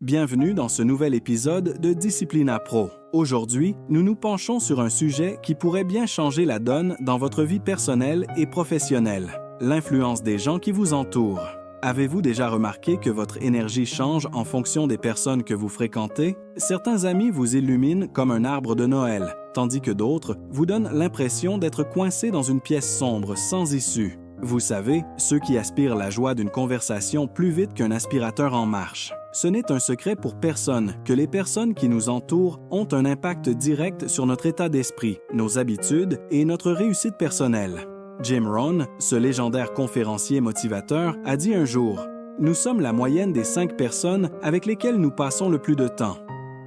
Bienvenue dans ce nouvel épisode de Disciplina Pro. Aujourd'hui, nous nous penchons sur un sujet qui pourrait bien changer la donne dans votre vie personnelle et professionnelle, l'influence des gens qui vous entourent. Avez-vous déjà remarqué que votre énergie change en fonction des personnes que vous fréquentez? Certains amis vous illuminent comme un arbre de Noël, tandis que d'autres vous donnent l'impression d'être coincés dans une pièce sombre sans issue. Vous savez, ceux qui aspirent la joie d'une conversation plus vite qu'un aspirateur en marche. Ce n'est un secret pour personne que les personnes qui nous entourent ont un impact direct sur notre état d'esprit, nos habitudes et notre réussite personnelle. Jim Rohn, ce légendaire conférencier motivateur, a dit un jour « Nous sommes la moyenne des 5 personnes avec lesquelles nous passons le plus de temps. »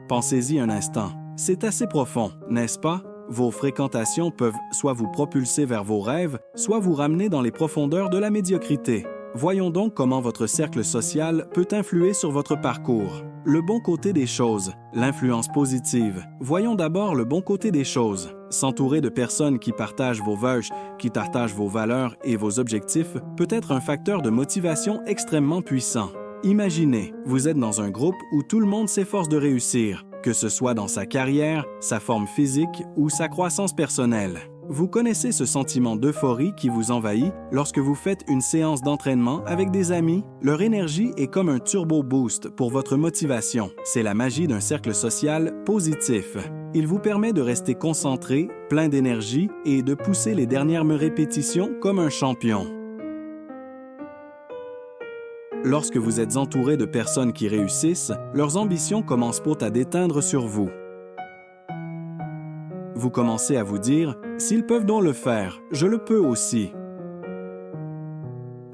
Pensez-y un instant. C'est assez profond, n'est-ce pas? Vos fréquentations peuvent soit vous propulser vers vos rêves, soit vous ramener dans les profondeurs de la médiocrité. Voyons donc comment votre cercle social peut influer sur votre parcours. Le bon côté des choses, l'influence positive. Voyons d'abord le bon côté des choses. S'entourer de personnes qui partagent vos valeurs et vos objectifs peut être un facteur de motivation extrêmement puissant. Imaginez, vous êtes dans un groupe où tout le monde s'efforce de réussir, que ce soit dans sa carrière, sa forme physique ou sa croissance personnelle. Vous connaissez ce sentiment d'euphorie qui vous envahit lorsque vous faites une séance d'entraînement avec des amis? Leur énergie est comme un turbo boost pour votre motivation. C'est la magie d'un cercle social positif. Il vous permet de rester concentré, plein d'énergie et de pousser les dernières répétitions comme un champion. Lorsque vous êtes entouré de personnes qui réussissent, leurs ambitions commencent à déteindre sur vous. Vous commencez à vous dire « S'ils peuvent donc le faire, je le peux aussi ».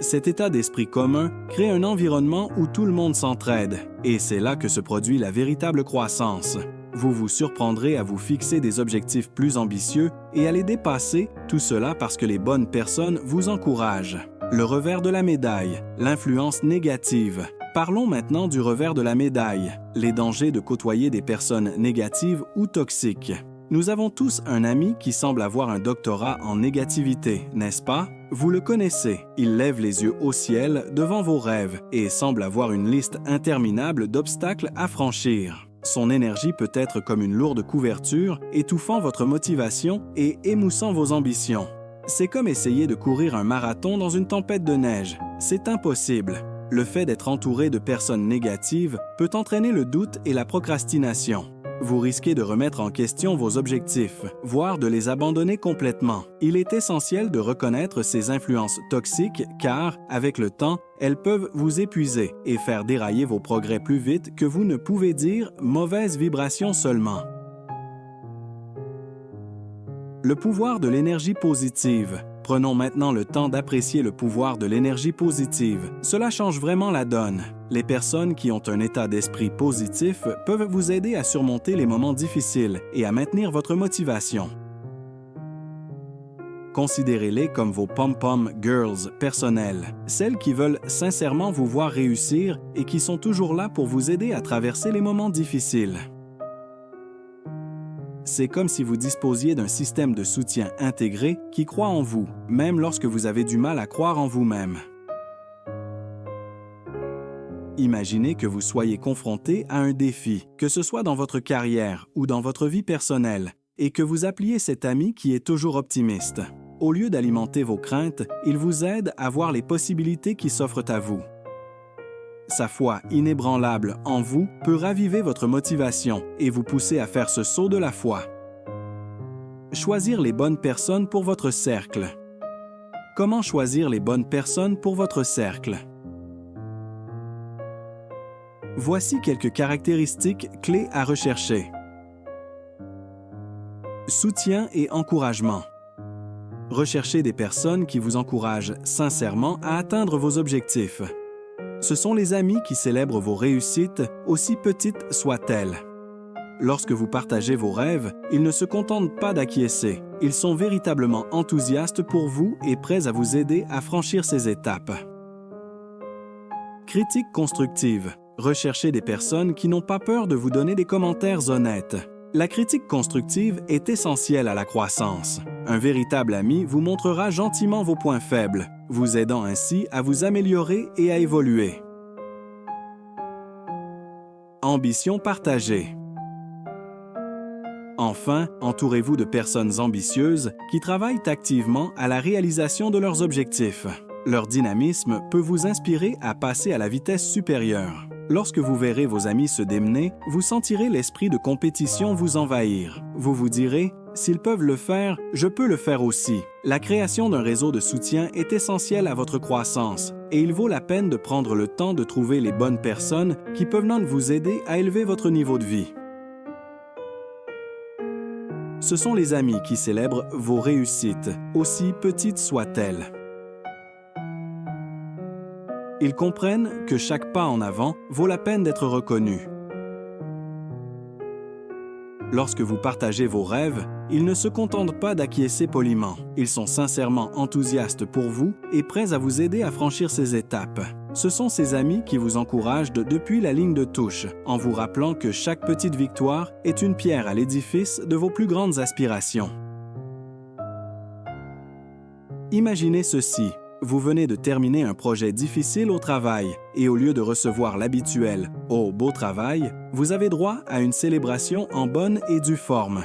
Cet état d'esprit commun crée un environnement où tout le monde s'entraide, et c'est là que se produit la véritable croissance. Vous vous surprendrez à vous fixer des objectifs plus ambitieux et à les dépasser, tout cela parce que les bonnes personnes vous encouragent. Le revers de la médaille, l'influence négative. Parlons maintenant du revers de la médaille, les dangers de côtoyer des personnes négatives ou toxiques. Nous avons tous un ami qui semble avoir un doctorat en négativité, n'est-ce pas? Vous le connaissez. Il lève les yeux au ciel devant vos rêves et semble avoir une liste interminable d'obstacles à franchir. Son énergie peut être comme une lourde couverture, étouffant votre motivation et émoussant vos ambitions. C'est comme essayer de courir un marathon dans une tempête de neige. C'est impossible. Le fait d'être entouré de personnes négatives peut entraîner le doute et la procrastination. Vous risquez de remettre en question vos objectifs, voire de les abandonner complètement. Il est essentiel de reconnaître ces influences toxiques car, avec le temps, elles peuvent vous épuiser et faire dérailler vos progrès plus vite que vous ne pouvez dire « mauvaise vibration seulement ». Le pouvoir de l'énergie positive. Prenons maintenant le temps d'apprécier le pouvoir de l'énergie positive. Cela change vraiment la donne. Les personnes qui ont un état d'esprit positif peuvent vous aider à surmonter les moments difficiles et à maintenir votre motivation. Considérez-les comme vos pom-pom girls personnelles, celles qui veulent sincèrement vous voir réussir et qui sont toujours là pour vous aider à traverser les moments difficiles. C'est comme si vous disposiez d'un système de soutien intégré qui croit en vous, même lorsque vous avez du mal à croire en vous-même. Imaginez que vous soyez confronté à un défi, que ce soit dans votre carrière ou dans votre vie personnelle, et que vous appeliez cet ami qui est toujours optimiste. Au lieu d'alimenter vos craintes, il vous aide à voir les possibilités qui s'offrent à vous. Sa foi inébranlable en vous peut raviver votre motivation et vous pousser à faire ce saut de la foi. Choisir les bonnes personnes pour votre cercle. Comment choisir les bonnes personnes pour votre cercle? Voici quelques caractéristiques clés à rechercher. Soutien et encouragement. Recherchez des personnes qui vous encouragent sincèrement à atteindre vos objectifs. Ce sont les amis qui célèbrent vos réussites, aussi petites soient-elles. Lorsque vous partagez vos rêves, ils ne se contentent pas d'acquiescer. Ils sont véritablement enthousiastes pour vous et prêts à vous aider à franchir ces étapes. Critique constructive. Recherchez des personnes qui n'ont pas peur de vous donner des commentaires honnêtes. La critique constructive est essentielle à la croissance. Un véritable ami vous montrera gentiment vos points faibles, vous aidant ainsi à vous améliorer et à évoluer. Ambition partagée. Enfin, entourez-vous de personnes ambitieuses qui travaillent activement à la réalisation de leurs objectifs. Leur dynamisme peut vous inspirer à passer à la vitesse supérieure. Lorsque vous verrez vos amis se démener, vous sentirez l'esprit de compétition vous envahir. Vous vous direz « S'ils peuvent le faire, je peux le faire aussi ». La création d'un réseau de soutien est essentielle à votre croissance et il vaut la peine de prendre le temps de trouver les bonnes personnes qui peuvent vous aider à élever votre niveau de vie. Ce sont les amis qui célèbrent vos réussites, aussi petites soient-elles. Ils comprennent que chaque pas en avant vaut la peine d'être reconnu. Lorsque vous partagez vos rêves, ils ne se contentent pas d'acquiescer poliment. Ils sont sincèrement enthousiastes pour vous et prêts à vous aider à franchir ces étapes. Ce sont ces amis qui vous encouragent depuis la ligne de touche, en vous rappelant que chaque petite victoire est une pierre à l'édifice de vos plus grandes aspirations. Imaginez ceci. Vous venez de terminer un projet difficile au travail et au lieu de recevoir l'habituel « Oh, beau travail », vous avez droit à une célébration en bonne et due forme.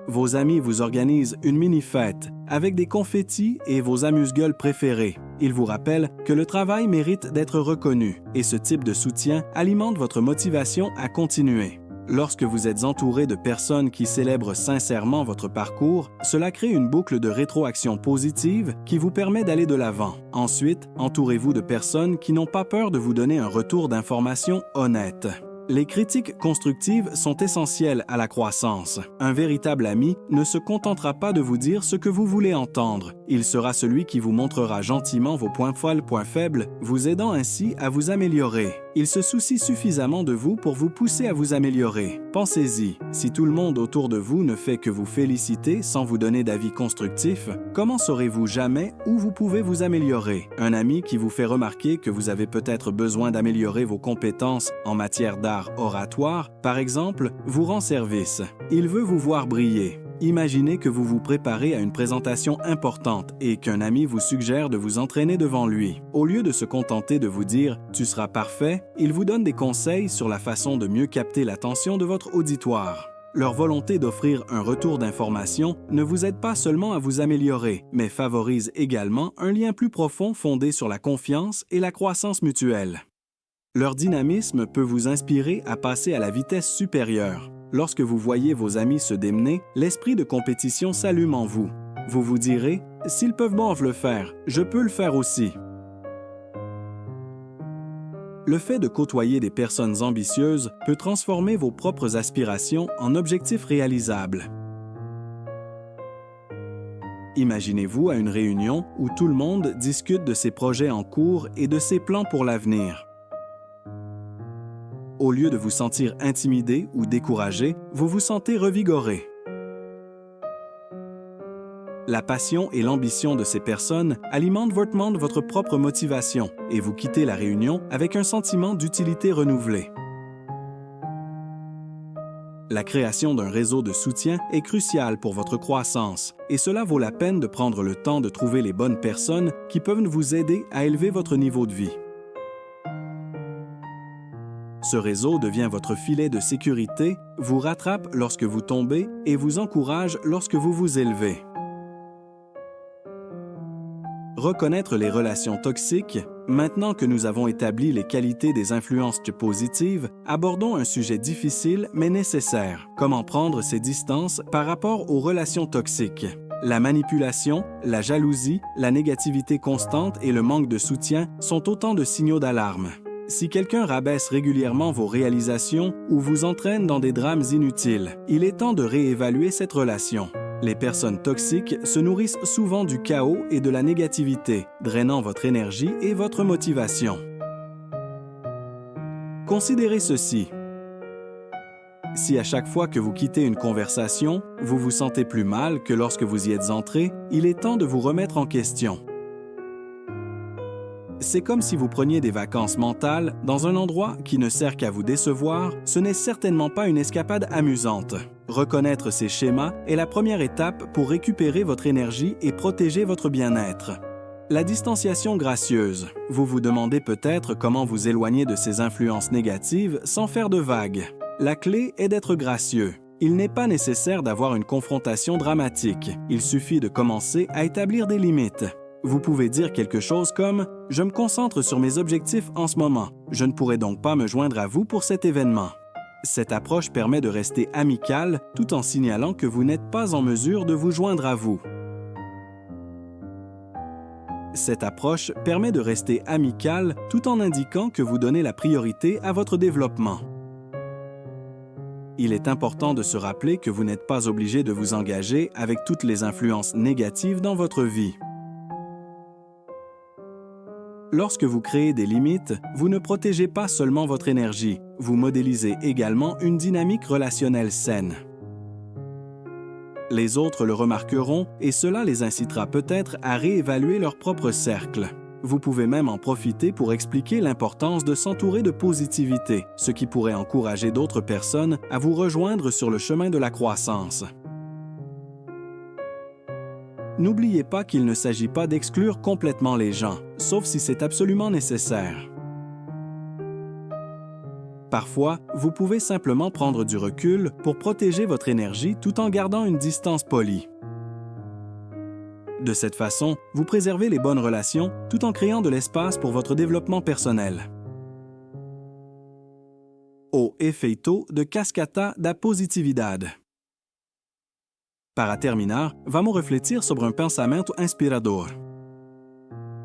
Vos amis vous organisent une mini-fête avec des confettis et vos amuse-gueules préférés. Ils vous rappellent que le travail mérite d'être reconnu et ce type de soutien alimente votre motivation à continuer. Lorsque vous êtes entouré de personnes qui célèbrent sincèrement votre parcours, cela crée une boucle de rétroaction positive qui vous permet d'aller de l'avant. Ensuite, entourez-vous de personnes qui n'ont pas peur de vous donner un retour d'information honnête. Les critiques constructives sont essentielles à la croissance. Un véritable ami ne se contentera pas de vous dire ce que vous voulez entendre. Il sera celui qui vous montrera gentiment vos points forts, points faibles, vous aidant ainsi à vous améliorer. Il se soucie suffisamment de vous pour vous pousser à vous améliorer. Pensez-y, si tout le monde autour de vous ne fait que vous féliciter sans vous donner d'avis constructifs, comment saurez-vous jamais où vous pouvez vous améliorer? Un ami qui vous fait remarquer que vous avez peut-être besoin d'améliorer vos compétences en matière d'art oratoire, par exemple, vous rend service. Il veut vous voir briller. Imaginez que vous vous préparez à une présentation importante et qu'un ami vous suggère de vous entraîner devant lui. Au lieu de se contenter de vous dire « tu seras parfait », il vous donne des conseils sur la façon de mieux capter l'attention de votre auditoire. Leur volonté d'offrir un retour d'information ne vous aide pas seulement à vous améliorer, mais favorise également un lien plus profond fondé sur la confiance et la croissance mutuelle. Leur dynamisme peut vous inspirer à passer à la vitesse supérieure. Lorsque vous voyez vos amis se démener, l'esprit de compétition s'allume en vous. Vous vous direz « S'ils peuvent le faire, je peux le faire aussi ». Le fait de côtoyer des personnes ambitieuses peut transformer vos propres aspirations en objectifs réalisables. Imaginez-vous à une réunion où tout le monde discute de ses projets en cours et de ses plans pour l'avenir. Au lieu de vous sentir intimidé ou découragé, vous vous sentez revigoré. La passion et l'ambition de ces personnes alimentent votre propre motivation et vous quittez la réunion avec un sentiment d'utilité renouvelé. La création d'un réseau de soutien est cruciale pour votre croissance et cela vaut la peine de prendre le temps de trouver les bonnes personnes qui peuvent vous aider à élever votre niveau de vie. Ce réseau devient votre filet de sécurité, vous rattrape lorsque vous tombez et vous encourage lorsque vous vous élevez. Reconnaître les relations toxiques. Maintenant que nous avons établi les qualités des influences positives, abordons un sujet difficile mais nécessaire. Comment prendre ses distances par rapport aux relations toxiques? La manipulation, la jalousie, la négativité constante et le manque de soutien sont autant de signaux d'alarme. Si quelqu'un rabaisse régulièrement vos réalisations ou vous entraîne dans des drames inutiles, il est temps de réévaluer cette relation. Les personnes toxiques se nourrissent souvent du chaos et de la négativité, drainant votre énergie et votre motivation. Considérez ceci. Si à chaque fois que vous quittez une conversation, vous vous sentez plus mal que lorsque vous y êtes entré, il est temps de vous remettre en question. C'est comme si vous preniez des vacances mentales dans un endroit qui ne sert qu'à vous décevoir, ce n'est certainement pas une escapade amusante. Reconnaître ces schémas est la première étape pour récupérer votre énergie et protéger votre bien-être. La distanciation gracieuse. Vous vous demandez peut-être comment vous éloigner de ces influences négatives sans faire de vagues. La clé est d'être gracieux. Il n'est pas nécessaire d'avoir une confrontation dramatique. Il suffit de commencer à établir des limites. Vous pouvez dire quelque chose comme « Je me concentre sur mes objectifs en ce moment. Je ne pourrai donc pas me joindre à vous pour cet événement. » Cette approche permet de rester amical tout en signalant que vous n'êtes pas en mesure de vous joindre à vous. Cette approche permet de rester amical tout en indiquant que vous donnez la priorité à votre développement. Il est important de se rappeler que vous n'êtes pas obligé de vous engager avec toutes les influences négatives dans votre vie. Lorsque vous créez des limites, vous ne protégez pas seulement votre énergie, vous modélisez également une dynamique relationnelle saine. Les autres le remarqueront et cela les incitera peut-être à réévaluer leur propre cercle. Vous pouvez même en profiter pour expliquer l'importance de s'entourer de positivité, ce qui pourrait encourager d'autres personnes à vous rejoindre sur le chemin de la croissance. N'oubliez pas qu'il ne s'agit pas d'exclure complètement les gens, sauf si c'est absolument nécessaire. Parfois, vous pouvez simplement prendre du recul pour protéger votre énergie tout en gardant une distance polie. De cette façon, vous préservez les bonnes relations tout en créant de l'espace pour votre développement personnel. O efeito de cascata da positividade. Para terminar, vamos refletir sobre um pensamento inspirador.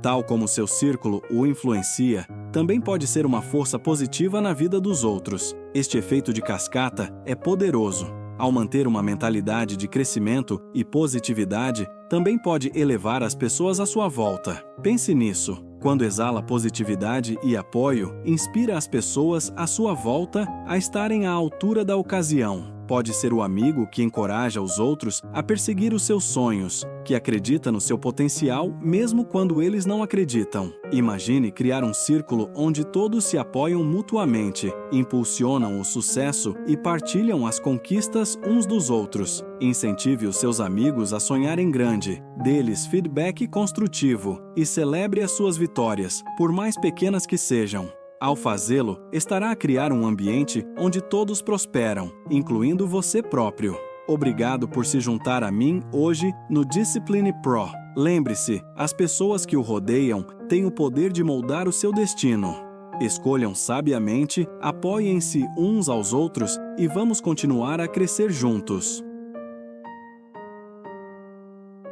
Tal como seu círculo o influencia, também pode ser uma força positiva na vida dos outros. Este efeito de cascata é poderoso. Ao manter uma mentalidade de crescimento e positividade, também pode elevar as pessoas à sua volta. Pense nisso. Quando exala positividade e apoio, inspira as pessoas à sua volta a estarem à altura da ocasião. Pode ser o amigo que encoraja os outros a perseguir os seus sonhos, que acredita no seu potencial mesmo quando eles não acreditam. Imagine criar um círculo onde todos se apoiam mutuamente, impulsionam o sucesso e partilham as conquistas uns dos outros. Incentive os seus amigos a sonharem grande, dê-lhes feedback construtivo e celebre as suas vitórias, por mais pequenas que sejam. Ao fazê-lo, estará a criar um ambiente onde todos prosperam, incluindo você próprio. Obrigado por se juntar a mim hoje no Discipline Pro. Lembre-se, as pessoas que o rodeiam têm o poder de moldar o seu destino. Escolham sabiamente, apoiem-se uns aos outros e vamos continuar a crescer juntos.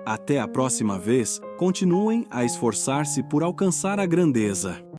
Até a próxima vez, continuem a esforçar-se por alcançar a grandeza.